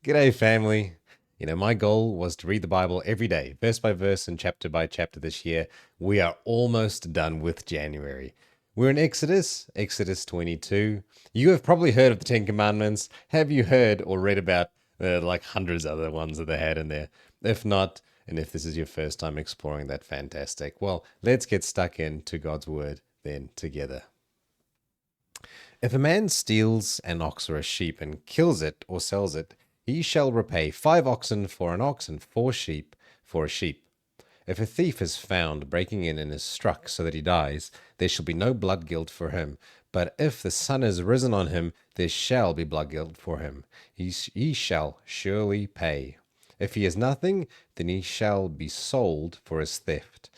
G'day, family. My goal was to read the Bible every day, verse by verse and chapter by chapter this year. We are almost done with January. We're in Exodus 22. You have probably heard of the Ten Commandments. Have you heard or read about like hundreds of other ones that they had in there? If not, and if this is your first time exploring that, fantastic. Well, let's get stuck into God's Word then together. If a man steals an ox or a sheep and kills it or sells it, he shall repay 5 oxen for an ox and 4 sheep for a sheep. If a thief is found breaking in and is struck so that he dies, there shall be no blood guilt for him. But if the sun is risen on him, there shall be blood guilt for him. He shall surely pay. If he has nothing, then he shall be sold for his theft.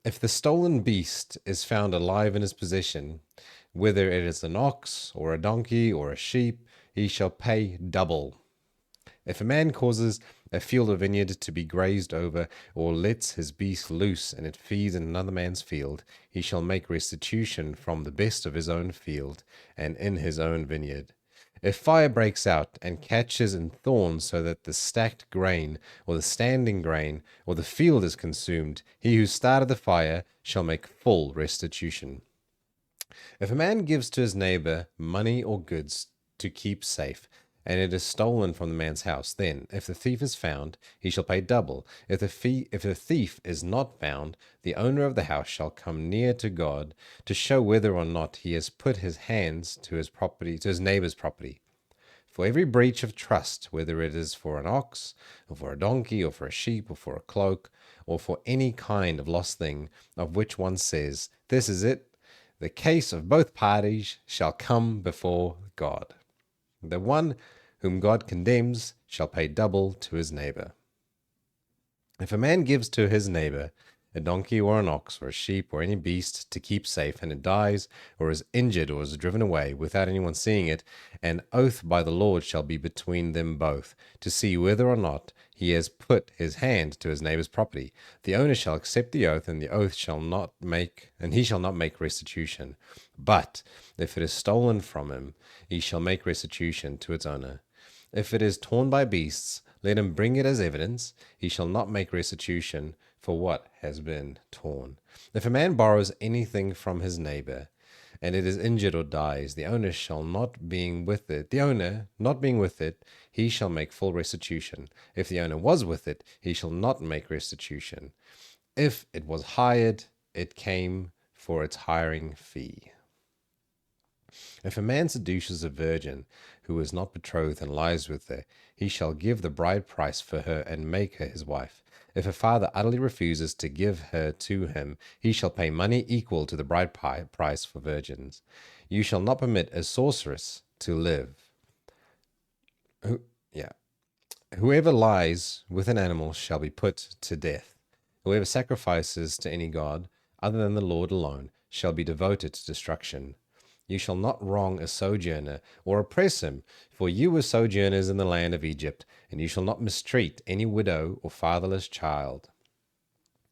If the stolen beast is found alive in his possession, whether it is an ox or a donkey or a sheep, he shall pay double. If a man causes a field or vineyard to be grazed over, or lets his beast loose and it feeds in another man's field, he shall make restitution from the best of his own field and in his own vineyard. If fire breaks out and catches in thorns so that the stacked grain or the standing grain or the field is consumed, he who started the fire shall make full restitution. If a man gives to his neighbor money or goods to keep safe, and it is stolen from the man's house, then, if the thief is found, he shall pay double. If the thief is not found, the owner of the house shall come near to God to show whether or not he has put his hands to his property, to his neighbor's property. For every breach of trust, whether it is for an ox, or for a donkey, or for a sheep, or for a cloak, or for any kind of lost thing, of which one says, "This is it," the case of both parties shall come before God. The one whom God condemns shall pay double to his neighbor. If a man gives to his neighbor a donkey or an ox or a sheep or any beast to keep safe, and it dies or is injured or is driven away without anyone seeing it, an oath by the Lord shall be between them both, to see whether or not he has put his hand to his neighbor's property. The owner shall accept the oath, and the oath shall not make, and he shall not make restitution. But if it is stolen from him, he shall make restitution to its owner. If it is torn by beasts, let him bring it as evidence. He shall not make restitution for what has been torn. If a man borrows anything from his neighbor, and it is injured or dies, the owner not being with it, he shall make full restitution. If the owner was with it, he shall not make restitution. If it was hired, it came for its hiring fee. If a man seduces a virgin who is not betrothed and lies with her, he shall give the bride price for her and make her his wife. If a father utterly refuses to give her to him, he shall pay money equal to the bride price for virgins. You shall not permit a sorceress to live. Whoever lies with an animal shall be put to death. Whoever sacrifices to any god other than the Lord alone shall be devoted to destruction. You shall not wrong a sojourner or oppress him, for you were sojourners in the land of Egypt, and you shall not mistreat any widow or fatherless child.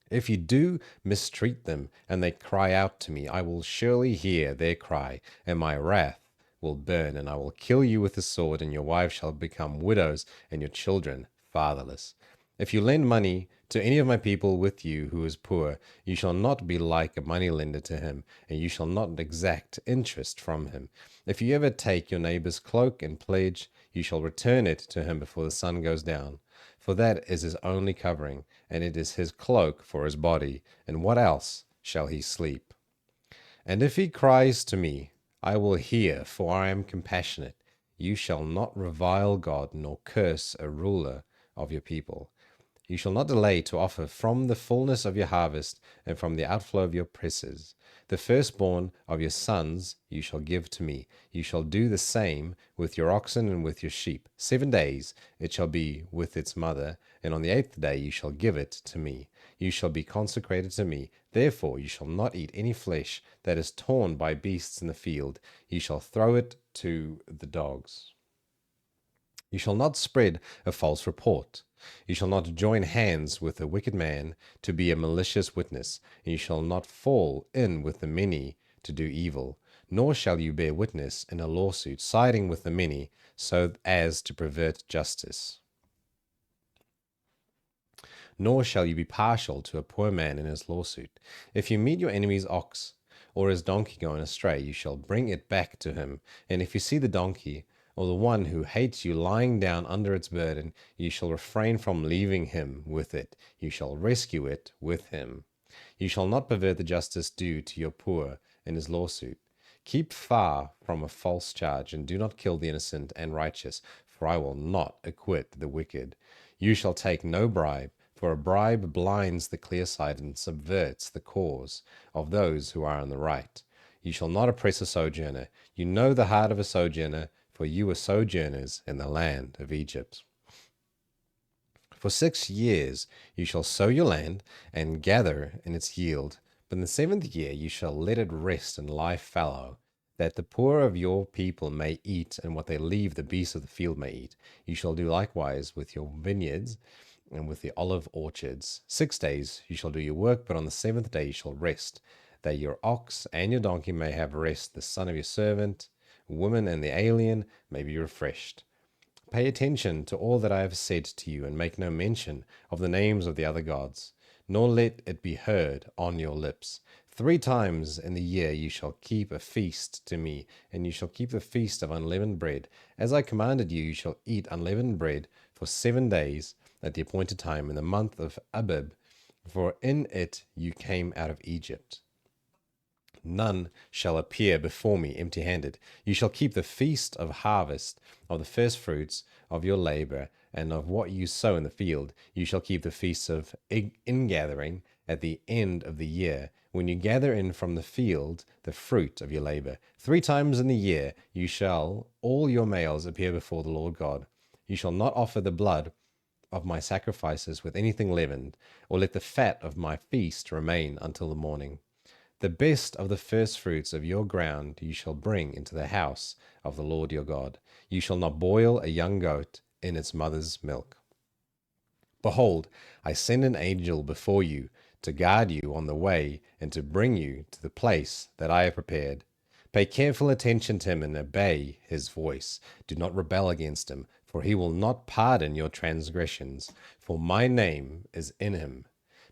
If you do mistreat them, and they cry out to me, I will surely hear their cry, and my wrath will burn, and I will kill you with the sword, and your wives shall become widows, and your children fatherless. If you lend money to any of my people with you who is poor, you shall not be like a moneylender to him, and you shall not exact interest from him. If you ever take your neighbor's cloak and pledge, you shall return it to him before the sun goes down. For that is his only covering, and it is his cloak for his body, and what else shall he sleep? And if he cries to me, I will hear, for I am compassionate. You shall not revile God, nor curse a ruler of your people. You shall not delay to offer from the fullness of your harvest and from the outflow of your presses. The firstborn of your sons you shall give to me. You shall do the same with your oxen and with your sheep. 7 days it shall be with its mother, and on the 8th day you shall give it to me. You shall be consecrated to me. Therefore you shall not eat any flesh that is torn by beasts in the field. You shall throw it to the dogs. You shall not spread a false report. You shall not join hands with a wicked man to be a malicious witness, and you shall not fall in with the many to do evil, Nor shall you bear witness in a lawsuit, siding with the many, so as to pervert justice. Nor shall you be partial to a poor man in his lawsuit. If you meet your enemy's ox or his donkey going astray, you shall bring it back to him. And if you see the donkey or the one who hates you lying down under its burden, you shall refrain from leaving him with it. You shall rescue it with him. You shall not pervert the justice due to your poor in his lawsuit. Keep far from a false charge, and do not kill the innocent and righteous, for I will not acquit the wicked. You shall take no bribe, for a bribe blinds the clear-sighted and subverts the cause of those who are in the right. You shall not oppress a sojourner. You know the heart of a sojourner, for you were sojourners in the land of Egypt. For 6 years you shall sow your land and gather in its yield, but in the 7th year you shall let it rest and lie fallow, that the poor of your people may eat, and what they leave the beasts of the field may eat. You shall do likewise with your vineyards and with the olive orchards. 6 days you shall do your work, but on the 7th day you shall rest, that your ox and your donkey may have rest, the son of your servant, woman, and the alien may be refreshed. Pay attention to all that I have said to you, and make no mention of the names of the other gods, nor let it be heard on your lips. 3 times in the year you shall keep a feast to me, and you shall keep the feast of unleavened bread. As I commanded you, you shall eat unleavened bread for 7 days at the appointed time in the month of Abib, for in it you came out of Egypt. None shall appear before me empty-handed. You shall keep the feast of harvest, of the first fruits of your labor, and of what you sow in the field. You shall keep the feasts of ingathering at the end of the year, when you gather in from the field the fruit of your labor. 3 times in the year you shall all your males appear before the Lord God. You shall not offer the blood of my sacrifices with anything leavened, or let the fat of my feast remain until the morning. The best of the first fruits of your ground you shall bring into the house of the Lord your God. You shall not boil a young goat in its mother's milk. Behold, I send an angel before you to guard you on the way and to bring you to the place that I have prepared. Pay careful attention to him and obey his voice. Do not rebel against him, for he will not pardon your transgressions, for my name is in him.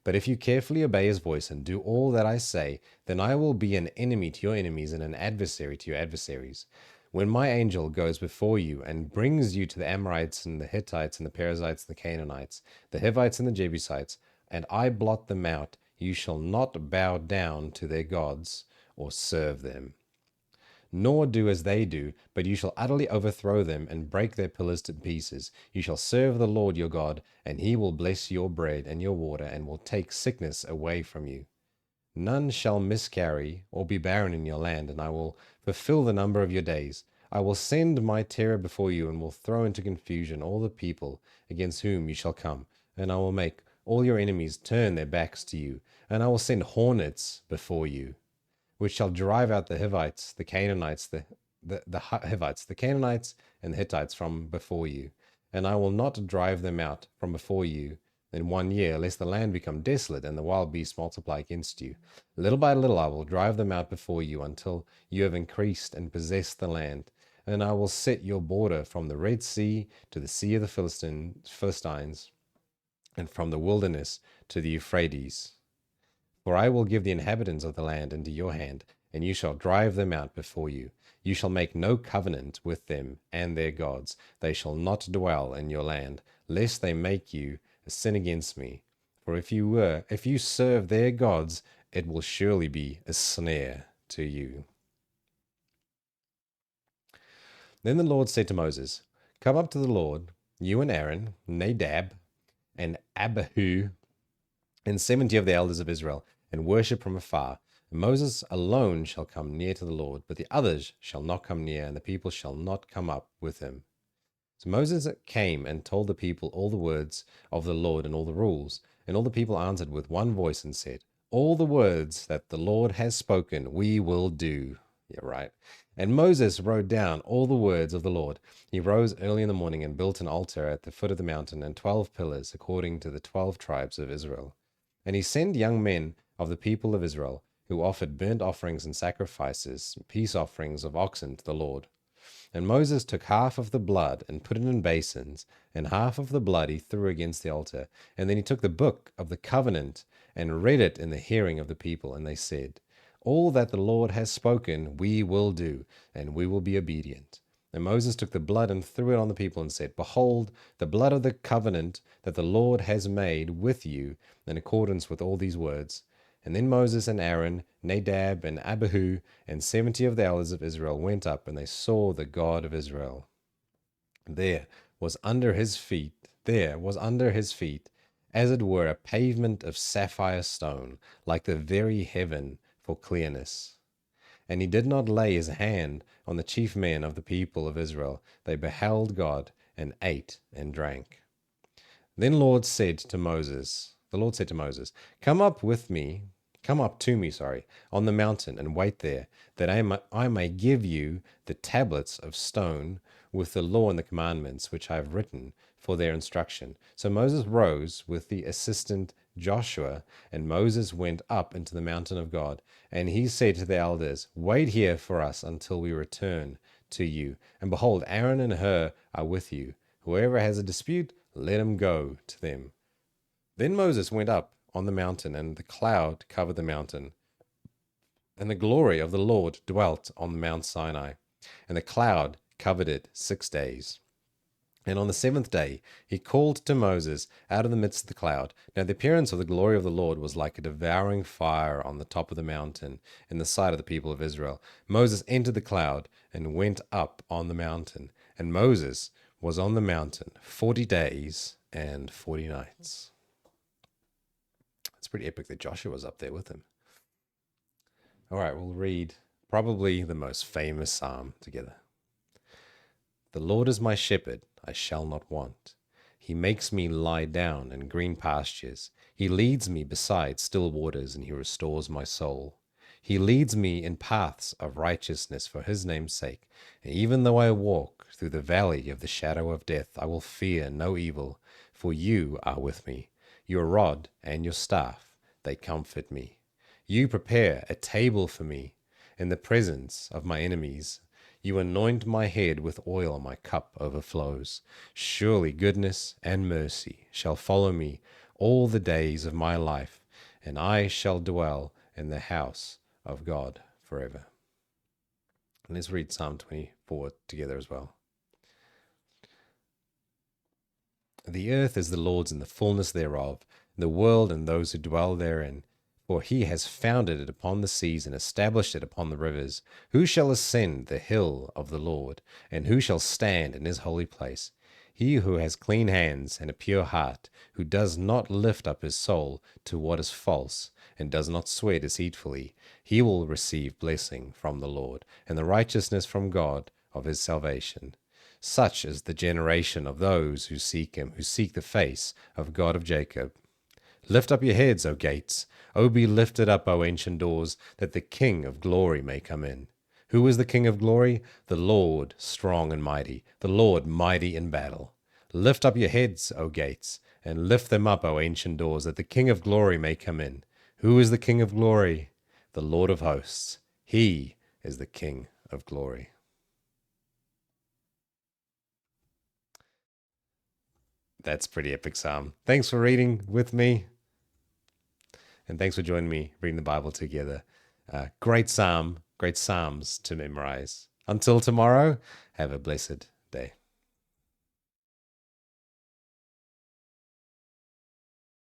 But if you carefully obey his voice and do all that I say, then I will be an enemy to your enemies and an adversary to your adversaries. When my angel goes before you and brings you to the Amorites and the Hittites and the Perizzites and the Canaanites, the Hivites and the Jebusites, and I blot them out, you shall not bow down to their gods or serve them, nor do as they do, but you shall utterly overthrow them and break their pillars to pieces. You shall serve the Lord your God, and he will bless your bread and your water, and will take sickness away from you. None shall miscarry or be barren in your land, and I will fulfill the number of your days. I will send my terror before you, and will throw into confusion all the people against whom you shall come, and I will make all your enemies turn their backs to you, and I will send hornets before you, which shall drive out the Hivites, the Canaanites, the Hivites, the Canaanites, and the Hittites from before you. And I will not drive them out from before you in 1 year, lest the land become desolate and the wild beasts multiply against you. Little by little I will drive them out before you until you have increased and possessed the land. And I will set your border from the Red Sea to the Sea of the Philistines, and from the wilderness to the Euphrates. For I will give the inhabitants of the land into your hand, and you shall drive them out before you. You shall make no covenant with them and their gods. They shall not dwell in your land, lest they make you sin against me. For if you serve their gods, it will surely be a snare to you. Then the Lord said to Moses, Come up to the Lord, you and Aaron, Nadab, and Abihu, and 70 of the elders of Israel, and worship from afar. And Moses alone shall come near to the Lord, but the others shall not come near, and the people shall not come up with him. So Moses came and told the people all the words of the Lord and all the rules. And all the people answered with one voice and said, All the words that the Lord has spoken, we will do. Yeah, right. And Moses wrote down all the words of the Lord. He rose early in the morning and built an altar at the foot of the mountain and 12 pillars according to the 12 tribes of Israel. And he sent young men of the people of Israel who offered burnt offerings and sacrifices, peace offerings of oxen to the Lord. And Moses took half of the blood and put it in basins, and half of the blood he threw against the altar. And then he took the book of the covenant and read it in the hearing of the people. And they said, all that the Lord has spoken we will do, and we will be obedient. And Moses took the blood and threw it on the people and said, behold, the blood of the covenant that the Lord has made with you in accordance with all these words. And then Moses and Aaron, Nadab and Abihu, and 70 of the elders of Israel went up, and they saw the God of Israel. There was under his feet, as it were, a pavement of sapphire stone, like the very heaven for clearness. And he did not lay his hand on the chief men of the people of Israel. They beheld God, and ate and drank. Then the Lord said to Moses, come up to me, on the mountain, and wait there, that I may give you the tablets of stone with the law and the commandments which I have written for their instruction. So Moses rose with the assistant Joshua, and Moses went up into the mountain of God. And he said to the elders, wait here for us until we return to you. And behold, Aaron and Hur are with you. Whoever has a dispute, let him go to them. Then Moses went up on the mountain, and the cloud covered the mountain. And the glory of the Lord dwelt on Mount Sinai, and the cloud covered it 6 days. And on the seventh day he called to Moses out of the midst of the cloud. Now the appearance of the glory of the Lord was like a devouring fire on the top of the mountain in the sight of the people of Israel. Moses entered the cloud and went up on the mountain. And Moses was on the mountain 40 days and 40 nights. It's pretty epic that Joshua was up there with him. All right, we'll read probably the most famous psalm together. The Lord is my shepherd, I shall not want. He makes me lie down in green pastures. He leads me beside still waters, and he restores my soul. He leads me in paths of righteousness for his name's sake. And even though I walk through the valley of the shadow of death, I will fear no evil, for you are with me. Your rod and your staff, they comfort me. You prepare a table for me in the presence of my enemies. You anoint my head with oil, my cup overflows. Surely goodness and mercy shall follow me all the days of my life, and I shall dwell in the house of God forever. And let's read Psalm 24 together as well. The earth is the Lord's and the fullness thereof, the world and those who dwell therein. For he has founded it upon the seas and established it upon the rivers. Who shall ascend the hill of the Lord? And who shall stand in his holy place? He who has clean hands and a pure heart, who does not lift up his soul to what is false, and does not swear deceitfully, he will receive blessing from the Lord, and the righteousness from God of his salvation. Such is the generation of those who seek him, who seek the face of God of Jacob. Lift up your heads, O gates. O be lifted up, O ancient doors, that the King of glory may come in. Who is the King of glory? The Lord strong and mighty, the Lord mighty in battle. Lift up your heads, O gates, and lift them up, O ancient doors, that the King of glory may come in. Who is the King of glory? The Lord of hosts. He is the King of glory. That's pretty epic psalm. Thanks for reading with me. And thanks for joining me reading the Bible together. Great psalms to memorize. Until tomorrow, have a blessed day.